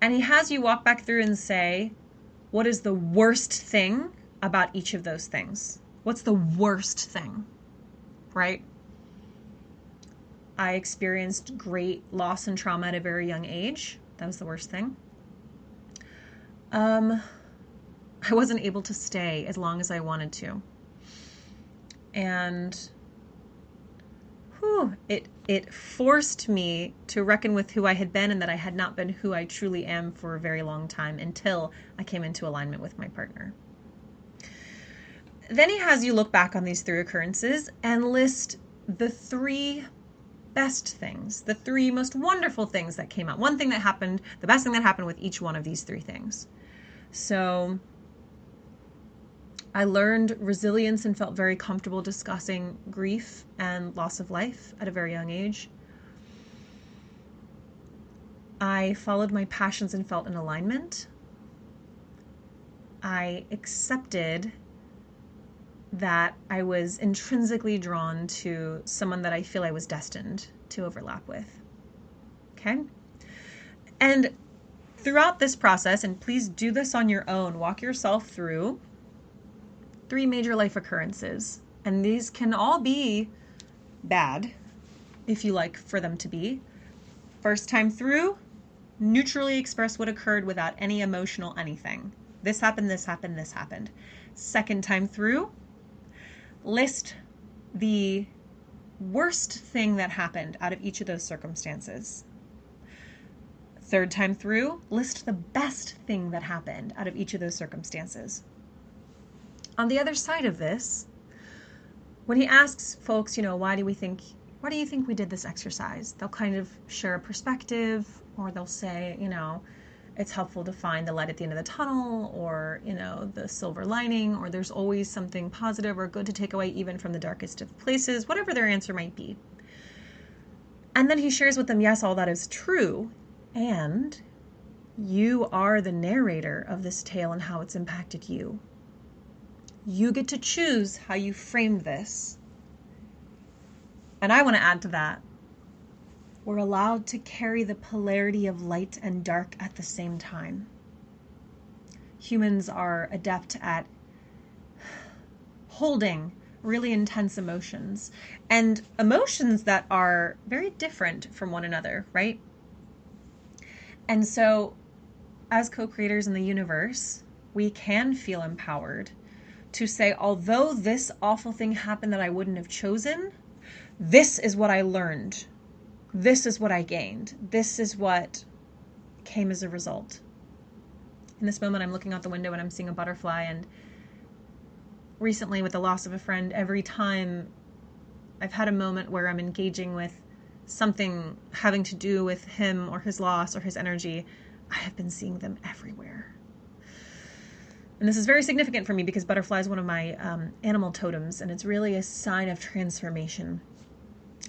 And he has you walk back through and say, what is the worst thing about each of those things? What's the worst thing? Right? I experienced great loss and trauma at a very young age. That was the worst thing. I wasn't able to stay as long as I wanted to. And it forced me to reckon with who I had been and that I had not been who I truly am for a very long time until I came into alignment with my partner. Then he has you look back on these 3 occurrences and list the 3 best things, the 3 most wonderful things that came out. One thing that happened, the best thing that happened with each one of these 3 things. So I learned resilience and felt very comfortable discussing grief and loss of life at a very young age. I followed my passions and felt in alignment. I accepted that I was intrinsically drawn to someone that I feel I was destined to overlap with. Okay? And throughout this process, and please do this on your own, walk yourself through 3 major life occurrences. And these can all be bad, if you like for them to be. First time through, neutrally express what occurred without any emotional anything. This happened, this happened, this happened. Second time through, list the worst thing that happened out of each of those circumstances. Third time through, list the best thing that happened out of each of those circumstances. On the other side of this, when he asks folks, why do you think we did this exercise? They'll kind of share a perspective, or they'll say, it's helpful to find the light at the end of the tunnel, or, the silver lining, or there's always something positive or good to take away even from the darkest of places, whatever their answer might be. And then he shares with them, yes, all that is true, and you are the narrator of this tale and how it's impacted you. You get to choose how you frame this. And I want to add to that, we're allowed to carry the polarity of light and dark at the same time. Humans are adept at holding really intense emotions, and emotions that are very different from one another, right? And so, as co-creators in the universe, we can feel empowered to say, although this awful thing happened that I wouldn't have chosen, this is what I learned. This is what I gained. This is what came as a result. In this moment, I'm looking out the window and I'm seeing a butterfly. And recently, with the loss of a friend, every time I've had a moment where I'm engaging with something having to do with him or his loss or his energy, I have been seeing them everywhere. And this is very significant for me because butterfly is one of my animal totems, and it's really a sign of transformation.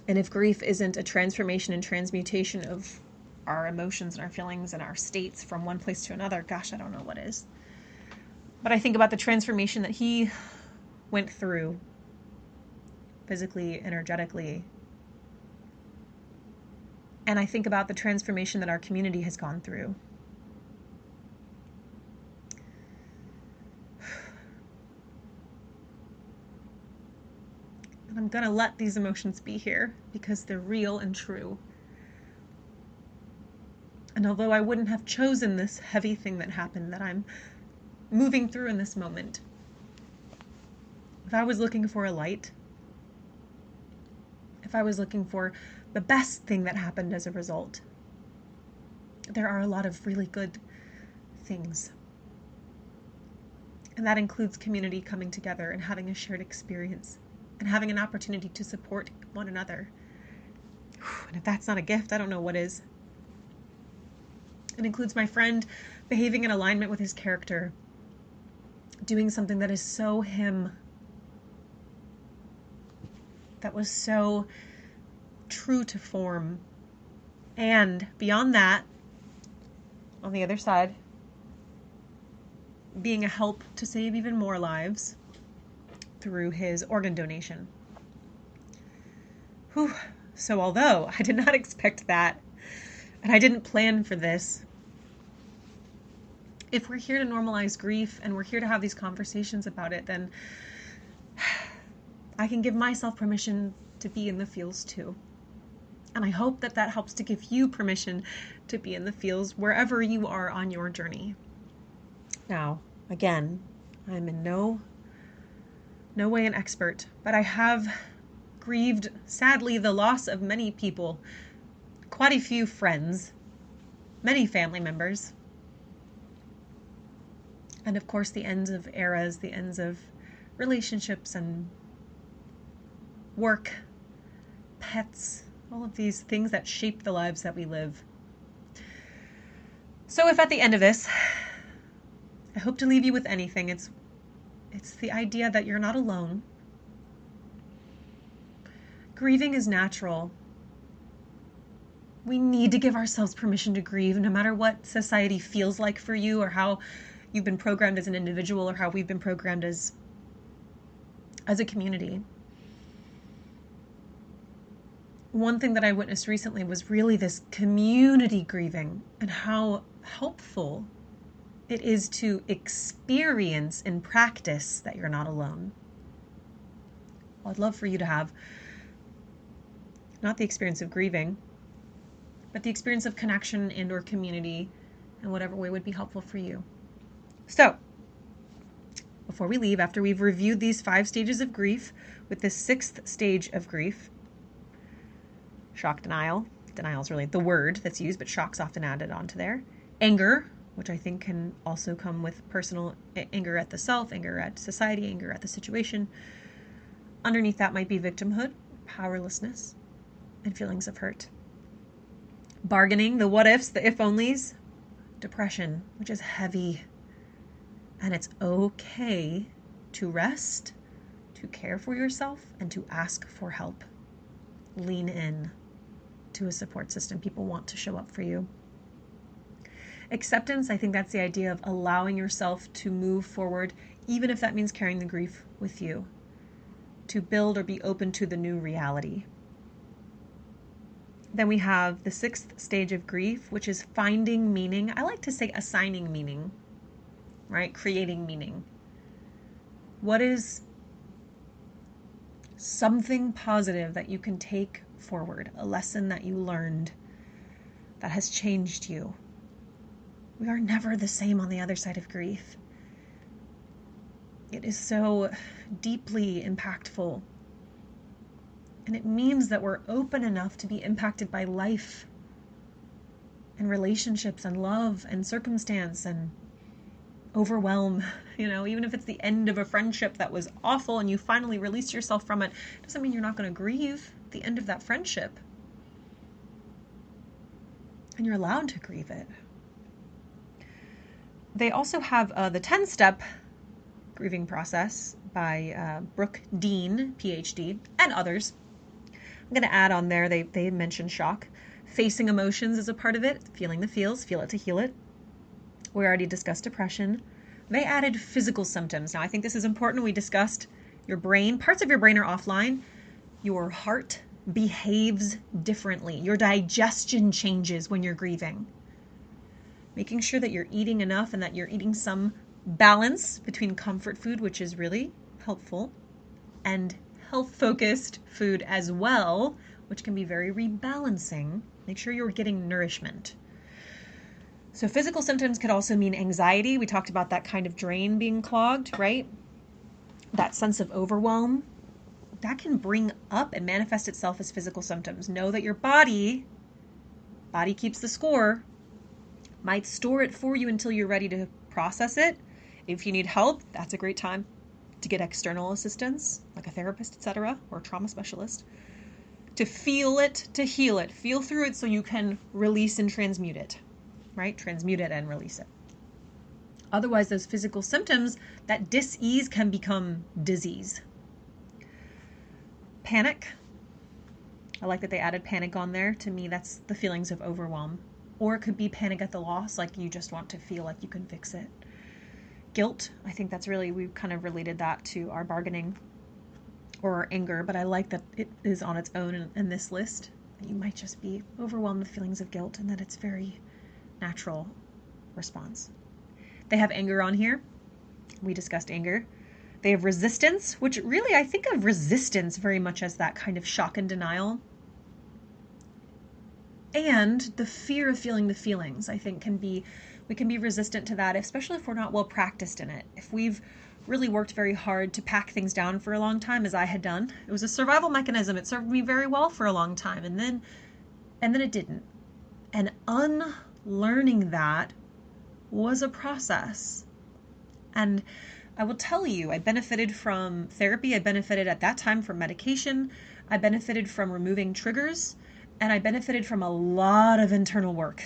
And if grief isn't a transformation and transmutation of our emotions and our feelings and our states from one place to another, gosh, I don't know what is. But I think about the transformation that he went through physically, energetically. And I think about the transformation that our community has gone through. And I'm going to let these emotions be here because they're real and true. And although I wouldn't have chosen this heavy thing that happened that I'm moving through in this moment, if I was looking for a light, if I was looking for the best thing that happened as a result, there are a lot of really good things. And that includes community coming together and having a shared experience and having an opportunity to support one another. And if that's not a gift, I don't know what is. It includes my friend behaving in alignment with his character, doing something that is so him, that was so true to form. And beyond that, on the other side, being a help to save even more lives through his organ donation. Whew. So although I did not expect that, and I didn't plan for this, if we're here to normalize grief and we're here to have these conversations about it, then I can give myself permission to be in the feels too. And I hope that that helps to give you permission to be in the feels wherever you are on your journey. Now, again, I'm in no way an expert, but I have grieved, sadly, the loss of many people, quite a few friends, many family members, and of course the ends of eras, the ends of relationships and work, pets, all of these things that shape the lives that we live. So if at the end of this, I hope to leave you with anything, it's the idea that you're not alone. Grieving is natural. We need to give ourselves permission to grieve, no matter what society feels like for you, or how you've been programmed as an individual, or how we've been programmed as a community. One thing that I witnessed recently was really this community grieving and how helpful it is to experience in practice that you're not alone. Well, I'd love for you to have not the experience of grieving, but the experience of connection and or community in whatever way would be helpful for you. So, before we leave, after we've reviewed these 5 stages of grief, with this 6th stage of grief, shock denial. Denial is really the word that's used, but shock's often added onto there. Anger, which I think can also come with personal anger at the self, anger at society, anger at the situation. Underneath that might be victimhood, powerlessness, and feelings of hurt. Bargaining, the what ifs, the if onlys. Depression, which is heavy. And it's okay to rest, to care for yourself, and to ask for help. Lean in to a support system. People want to show up for you. Acceptance, I think that's the idea of allowing yourself to move forward, even if that means carrying the grief with you, to build or be open to the new reality. Then we have the 6th stage of grief, which is finding meaning. I like to say assigning meaning, right? Creating meaning. What is something positive that you can take forward, a lesson that you learned that has changed you? We are never the same on the other side of grief. It is so deeply impactful. And it means that we're open enough to be impacted by life and relationships and love and circumstance and overwhelm. Even if it's the end of a friendship that was awful and you finally release yourself from it, doesn't mean you're not going to grieve the end of that friendship. And you're allowed to grieve it. They also have the 10-step grieving process by Brooke Dean, PhD, and others. I'm going to add on there, they mentioned shock. Facing emotions is a part of it. Feeling the feels, feel it to heal it. We already discussed depression. They added physical symptoms. Now, I think this is important. We discussed your brain. Parts of your brain are offline. Your heart behaves differently. Your digestion changes when you're grieving. Making sure that you're eating enough and that you're eating some balance between comfort food, which is really helpful, and health-focused food as well, which can be very rebalancing. Make sure you're getting nourishment. So physical symptoms could also mean anxiety. We talked about that kind of drain being clogged, right? That sense of overwhelm. That can bring up and manifest itself as physical symptoms. Know that your body keeps the score, might store it for you until you're ready to process it. If you need help, that's a great time to get external assistance, like a therapist, etc., or a trauma specialist, to feel it, to heal it, feel through it so you can release and transmute it, right? Transmute it and release it. Otherwise, those physical symptoms, that dis-ease can become disease. Panic. I like that they added panic on there. To me, that's the feelings of overwhelm. Or it could be panic at the loss, like you just want to feel like you can fix it. Guilt, I think that's really, we've kind of related that to our bargaining or our anger, but I like that it is on its own in this list. You might just be overwhelmed with feelings of guilt and that it's very natural response. They have anger on here. We discussed anger. They have resistance, which really I think of resistance very much as that kind of shock and denial. And the fear of feeling the feelings, I think we can be resistant to that, especially if we're not well practiced in it. If we've really worked very hard to pack things down for a long time, as I had done, it was a survival mechanism. It served me very well for a long time, and then it didn't. And unlearning that was a process. And I will tell you, I benefited from therapy. I benefited at that time from medication. I benefited from removing triggers. And I benefited from a lot of internal work.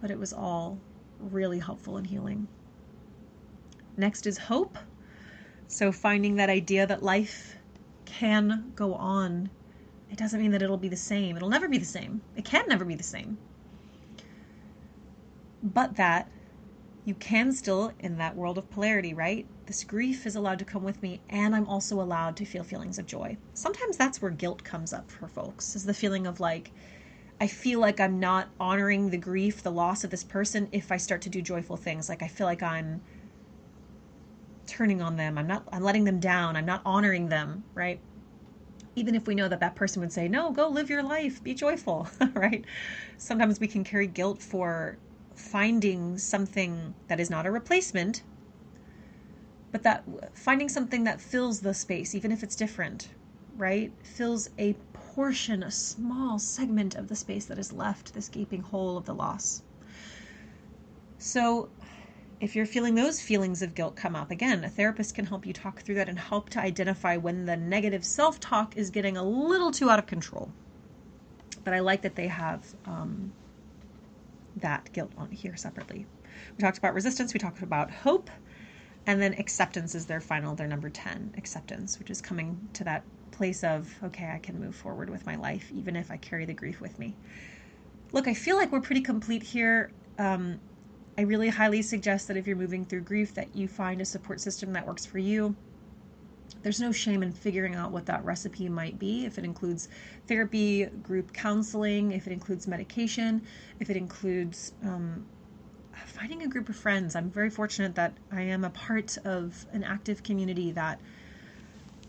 But it was all really helpful and healing. Next is hope. So finding that idea that life can go on. It doesn't mean that it'll be the same. It'll never be the same. It can never be the same. But that you can still, in that world of polarity, right? This grief is allowed to come with me, and I'm also allowed to feel feelings of joy. Sometimes that's where guilt comes up for folks, is the feeling of like, I feel like I'm not honoring the grief, the loss of this person, if I start to do joyful things. Like I feel like I'm turning on them. I'm letting them down. I'm not honoring them, right? Even if we know that person would say, no, go live your life, be joyful, right? Sometimes we can carry guilt for finding something that is not a replacement, but that finding something that fills the space, even if it's different, right? Fills a portion, a small segment of the space that is left, this gaping hole of the loss. So if you're feeling those feelings of guilt come up, again, a therapist can help you talk through that and help to identify when the negative self-talk is getting a little too out of control. But I like that they have that guilt on here separately. We talked about resistance, we talked about hope, and then acceptance is their number 10, acceptance, which is coming to that place of, okay, I can move forward with my life, even if I carry the grief with me. Look, I feel like we're pretty complete here. I really highly suggest that if you're moving through grief, that you find a support system that works for you. There's no shame in figuring out what that recipe might be. If it includes therapy, group counseling, if it includes medication, if it includes finding a group of friends. I'm very fortunate that I am a part of an active community that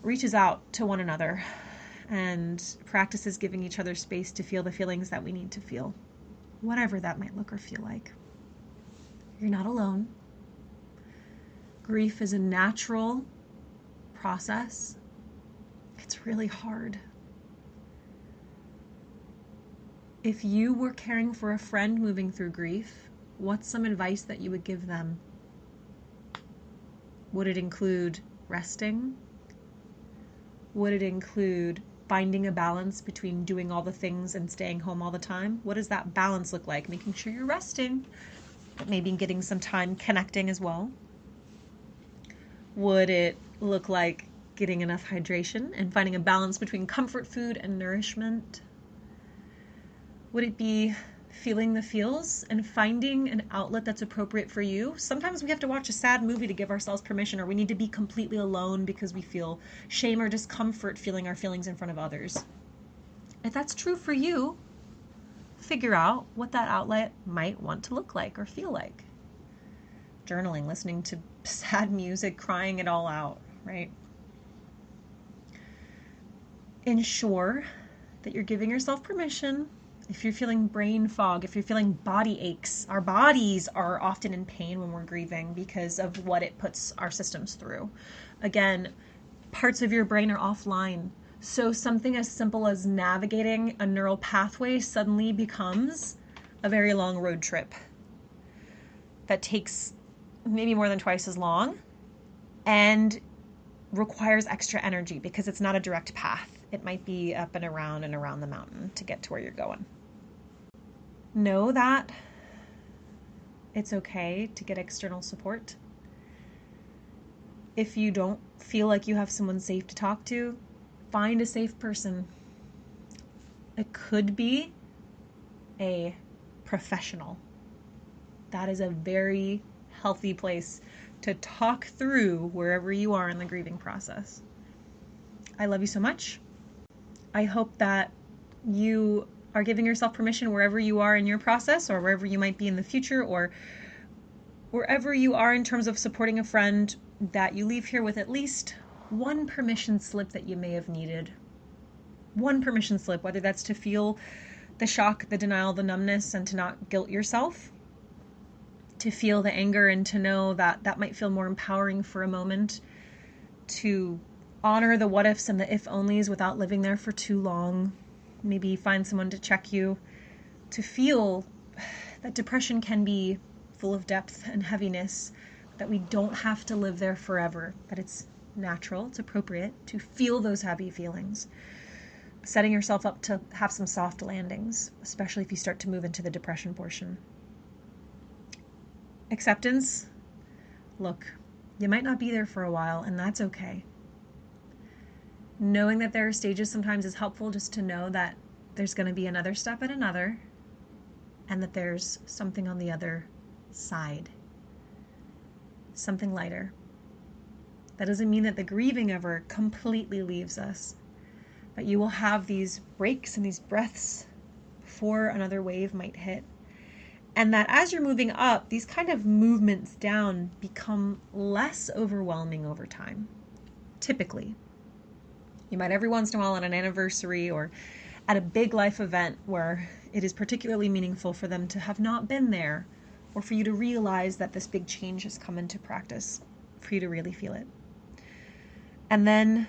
reaches out to one another and practices giving each other space to feel the feelings that we need to feel, whatever that might look or feel like. You're not alone. Grief is a natural process. It's really hard. If you were caring for a friend moving through grief, what's some advice that you would give them? Would it include resting? Would it include finding a balance between doing all the things and staying home all the time? What does that balance look like? Making sure you're resting, but maybe getting some time connecting as well. Would it look like getting enough hydration and finding a balance between comfort food and nourishment? Would it be feeling the feels and finding an outlet that's appropriate for you? Sometimes we have to watch a sad movie to give ourselves permission, or we need to be completely alone because we feel shame or discomfort feeling our feelings in front of others. If that's true for you, figure out what that outlet might want to look like or feel like. Journaling, listening to sad music, crying it all out, right? Ensure that you're giving yourself permission. If you're feeling brain fog, if you're feeling body aches, our bodies are often in pain when we're grieving because of what it puts our systems through. Again, parts of your brain are offline. So something as simple as navigating a neural pathway suddenly becomes a very long road trip that takes maybe more than twice as long and requires extra energy because it's not a direct path. It might be up and around the mountain to get to where you're going. Know that it's okay to get external support. If you don't feel like you have someone safe to talk to, find a safe person. It could be a professional. That is a very healthy place to talk through wherever you are in the grieving process. I love you so much. I hope that you are giving yourself permission wherever you are in your process, or wherever you might be in the future, or wherever you are in terms of supporting a friend, that you leave here with at least one permission slip that you may have needed. One permission slip, whether that's to feel the shock, the denial, the numbness, and to not guilt yourself, to feel the anger and to know that that might feel more empowering for a moment, to honor the what ifs and the if onlys without living there for too long. Maybe find someone to check you, to feel that depression can be full of depth and heaviness, that we don't have to live there forever, that it's natural, it's appropriate to feel those heavy feelings. Setting yourself up to have some soft landings, especially if you start to move into the depression portion. Acceptance. Look, you might not be there for a while, and that's okay. Knowing that there are stages sometimes is helpful, just to know that there's going to be another step and another, and that there's something on the other side. Something lighter. That doesn't mean that the grieving ever completely leaves us, but you will have these breaks and these breaths before another wave might hit. And that as you're moving up, these kind of movements down become less overwhelming over time. Typically. You might every once in a while on an anniversary or at a big life event where it is particularly meaningful for them to have not been there, or for you to realize that this big change has come into practice, for you to really feel it. And then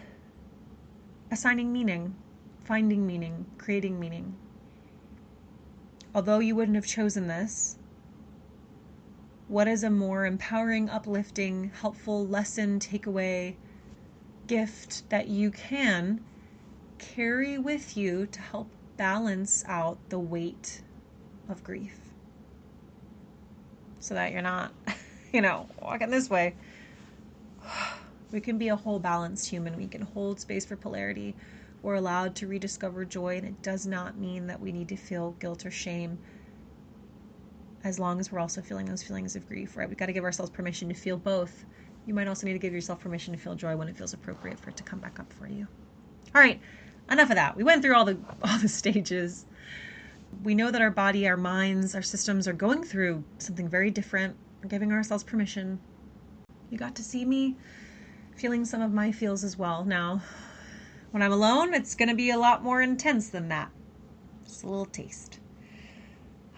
assigning meaning, finding meaning, creating meaning. Although you wouldn't have chosen this, what is a more empowering, uplifting, helpful lesson, takeaway, gift that you can carry with you to help balance out the weight of grief? So that you're not, walking this way. We can be a whole balanced human. We can hold space for polarity. We're allowed to rediscover joy, and it does not mean that we need to feel guilt or shame, as long as we're also feeling those feelings of grief, right? We've got to give ourselves permission to feel both. You might also need to give yourself permission to feel joy when it feels appropriate for it to come back up for you. All right, enough of that. We went through all the stages. We know that our body, our minds, our systems are going through something very different. We're giving ourselves permission. You got to see me feeling some of my feels as well. Now, when I'm alone, it's going to be a lot more intense than that. Just a little taste.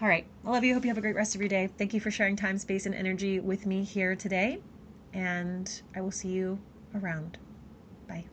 All right. I love you. Hope you have a great rest of your day. Thank you for sharing time, space, and energy with me here today. And I will see you around. Bye.